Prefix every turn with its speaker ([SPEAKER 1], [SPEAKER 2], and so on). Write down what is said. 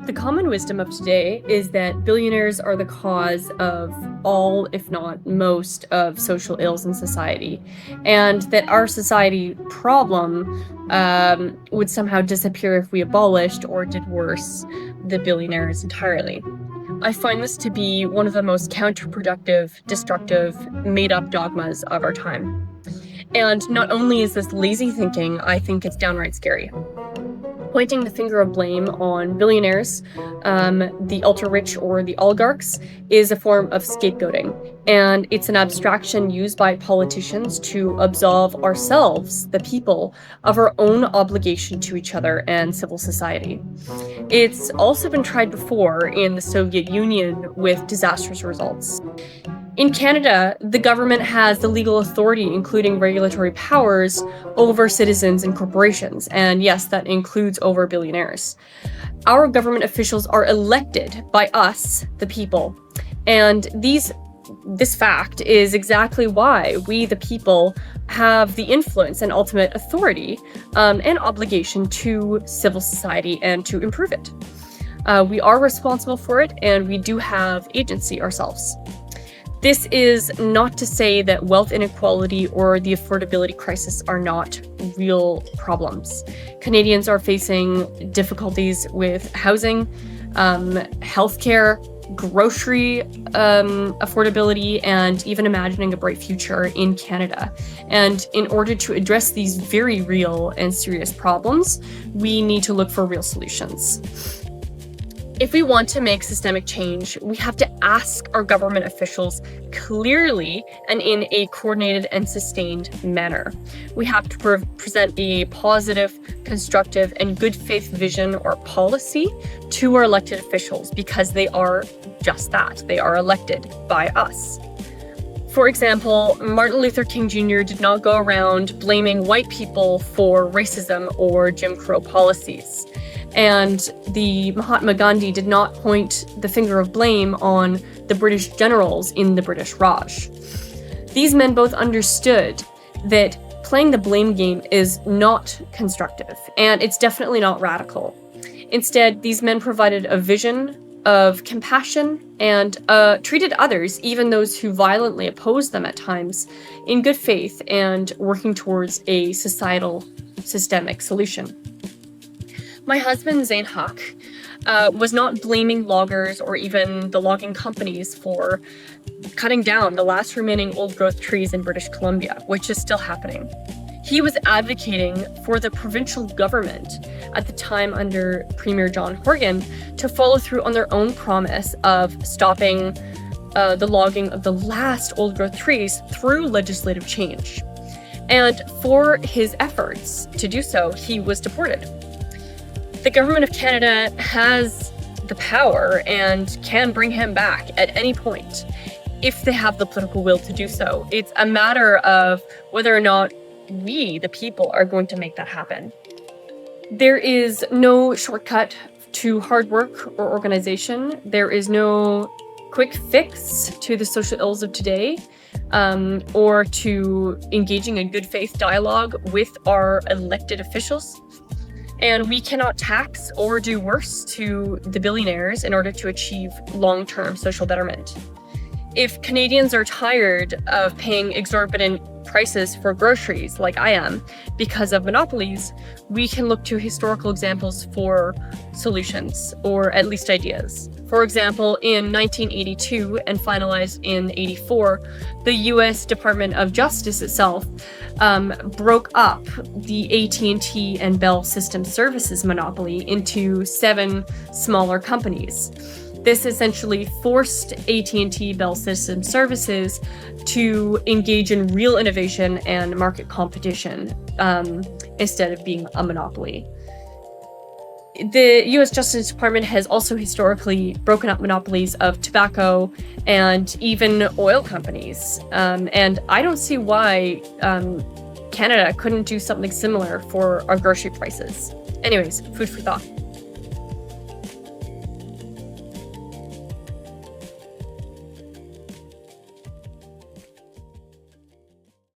[SPEAKER 1] The common wisdom of today is that billionaires are the cause of all, if not most, of social ills in society, and that our society problem would somehow disappear if we abolished, or did worse, the billionaires entirely. I find this to be one of the most counterproductive, destructive, made-up dogmas of our time. And not only is this lazy thinking, I think it's downright scary. Pointing the finger of blame on billionaires, the ultra-rich or the oligarchs, is a form of scapegoating, and it's an abstraction used by politicians to absolve ourselves, the people, of our own obligation to each other and civil society. It's also been tried before in the Soviet Union with disastrous results. In Canada, the government has the legal authority, including regulatory powers, over citizens and corporations, and yes, that includes over billionaires. Our government officials are elected by us, the people, and this fact is exactly why we, the people, have the influence and ultimate authority and obligation to civil society and to improve it. We are responsible for it, and we do have agency ourselves. This is not to say that wealth inequality or the affordability crisis are not real problems. Canadians are facing difficulties with housing, healthcare, grocery affordability, and even imagining a bright future in Canada. And in order to address these very real and serious problems, we need to look for real solutions. If we want to make systemic change, we have to ask our government officials clearly and in a coordinated and sustained manner. We have to present a positive, constructive, and good faith vision or policy to our elected officials because they are just that. They are elected by us. For example, Martin Luther King Jr. did not go around blaming white people for racism or Jim Crow policies. And the Mahatma Gandhi did not point the finger of blame on the British generals in the British Raj. These men both understood that playing the blame game is not constructive, and it's definitely not radical. Instead, these men provided a vision of compassion and treated others, even those who violently opposed them at times, in good faith and working towards a societal, systemic solution. My husband, Zain Haq, was not blaming loggers or even the logging companies for cutting down the last remaining old-growth trees in British Columbia, which is still happening. He was advocating for the provincial government, at the time under Premier John Horgan, to follow through on their own promise of stopping the logging of the last old-growth trees through legislative change. And for his efforts to do so, he was deported. The government of Canada has the power and can bring him back at any point if they have the political will to do so. It's a matter of whether or not we, the people, are going to make that happen. There is no shortcut to hard work or organization. There is no quick fix to the social ills of today, or to engaging in good faith dialogue with our elected officials. And we cannot tax or do worse to the billionaires in order to achieve long-term social betterment. If Canadians are tired of paying exorbitant prices for groceries, like I am, because of monopolies, we can look to historical examples for solutions, or at least ideas. For example, in 1982 and finalized in 84, the US Department of Justice itself broke up the AT&T and Bell System Services monopoly into 7 smaller companies. This essentially forced AT&T Bell System Services to engage in real innovation and market competition instead of being a monopoly. The US Justice Department has also historically broken up monopolies of tobacco and even oil companies. And I don't see why Canada couldn't do something similar for our grocery prices. Anyways, food for thought.